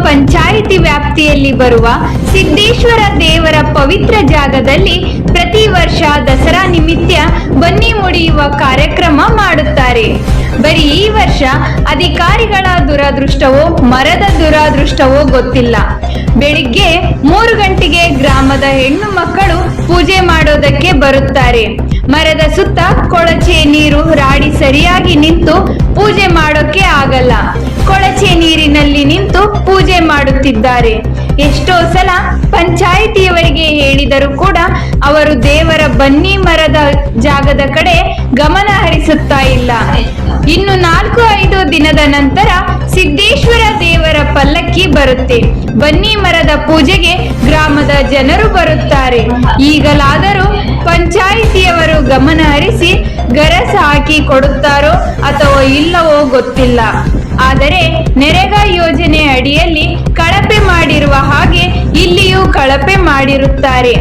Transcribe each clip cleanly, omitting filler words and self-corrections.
ಪಂಚಾಯಿತಿ ವ್ಯಾಪ್ತಿಯಲ್ಲಿ ಬರುವ ಸಿದ್ದೇಶ್ವರ ದೇವರ ಪವಿತ್ರ ಜಾಗದಲ್ಲಿ ಪ್ರತಿ ವರ್ಷ ದಸರಾ ನಿಮಿತ್ತ ಬನ್ನಿ ಮುಡಿಯುವ ಕಾರ್ಯಕ್ರಮ ಮಾಡುತ್ತಾರೆ. ಬರೀ ಈ ವರ್ಷ ಅಧಿಕಾರಿಗಳ ದುರಾದೃಷ್ಟವೋ ಮರದ ದುರಾದೃಷ್ಟವೋ ಗೊತ್ತಿಲ್ಲ. ಬೆಳಿಗ್ಗೆ 3 ಗಂಟೆಗೆ ಗ್ರಾಮದ ಹೆಣ್ಣು ಮಕ್ಕಳು ಪೂಜೆ ಮಾಡೋದಕ್ಕೆ ಬರುತ್ತಾರೆ. ಮರದ ಸುತ್ತ ಕೊಳಚೆ ನೀರು ರಾಡಿ ಸರಿಯಾಗಿ ನಿಂತು ಪೂಜೆ ಮಾಡೋಕೆ ಆಗಲ್ಲ. ಕೊಳಚೆ ನೀರಿನಲ್ಲಿ ನಿಂತು ಪೂಜೆ ಮಾಡುತ್ತಿದ್ದಾರೆ. ಎಷ್ಟೋ ಸಲ ಪಂಚಾಯಿತಿಯವರಿಗೆ ಹೇಳಿದರೂ ಕೂಡ ಅವರು ದೇವರ ಬನ್ನಿ ಮರದ ಜಾಗದ ಕಡೆ ಗಮನ ಹರಿಸುತ್ತಾ ಇಲ್ಲ. ಇನ್ನು 4-5 ದಿನದ ನಂತರ ಸಿದ್ದೇಶ್ವರ ದೇವರ ಪಲ್ಲಕ್ಕಿ ಬರುತ್ತೆ. ಬನ್ನಿ ಮರದ ಪೂಜೆಗೆ ಗ್ರಾಮದ ಜನರು ಬರುತ್ತಾರೆ. ಈಗಲಾದರೂ ಪಂಚಾಯಿತಿಯವರು ಗಮನ ಹರಿಸಿ ಗರಸ ಹಾಕಿ ಕೊಡುತ್ತಾರೋ ಅಥವಾ ಇಲ್ಲವೋ ಗೊತ್ತಿಲ್ಲ. ಆದರೆ ನರೇಗಾ ಯೋಜನೆ ಅಡಿಯಲ್ಲಿ ಕಳಪೆ ಮಾಡಿರುವ ಹಾಗೆ ಇಲ್ಲಿಯೂ ಕಳಪೆ ಮಾಡಿರುತ್ತಾರೆ.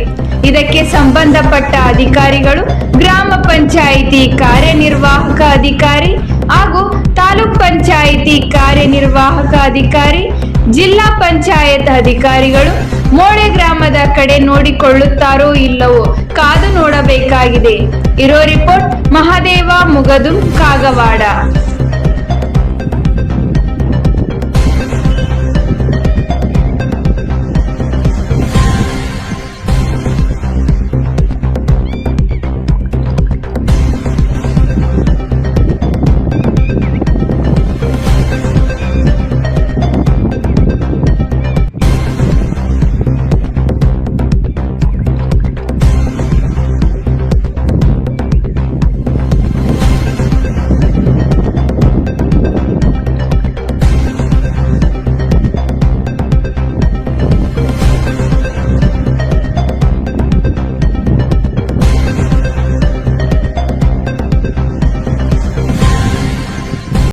ಇದಕ್ಕೆ ಸಂಬಂಧಪಟ್ಟ ಅಧಿಕಾರಿಗಳು ಗ್ರಾಮ ಪಂಚಾಯಿತಿ ಕಾರ್ಯನಿರ್ವಾಹಕ ಅಧಿಕಾರಿ ಹಾಗೂ ತಾಲೂಕ್ ಪಂಚಾಯಿತಿ ಕಾರ್ಯನಿರ್ವಾಹಕ ಅಧಿಕಾರಿ, ಜಿಲ್ಲಾ ಪಂಚಾಯತ್ ಅಧಿಕಾರಿಗಳು ಮೋಳೆ ಗ್ರಾಮದ ಕಡೆ ನೋಡಿಕೊಳ್ಳುತ್ತಾರೋ ಇಲ್ಲವೋ ಕಾದು ನೋಡಬೇಕಾಗಿದೆ. ಇರೋ ರಿಪೋರ್ಟ್ ಮಹಾದೇವ ಮುಗದು ಕಾಗವಾಡ.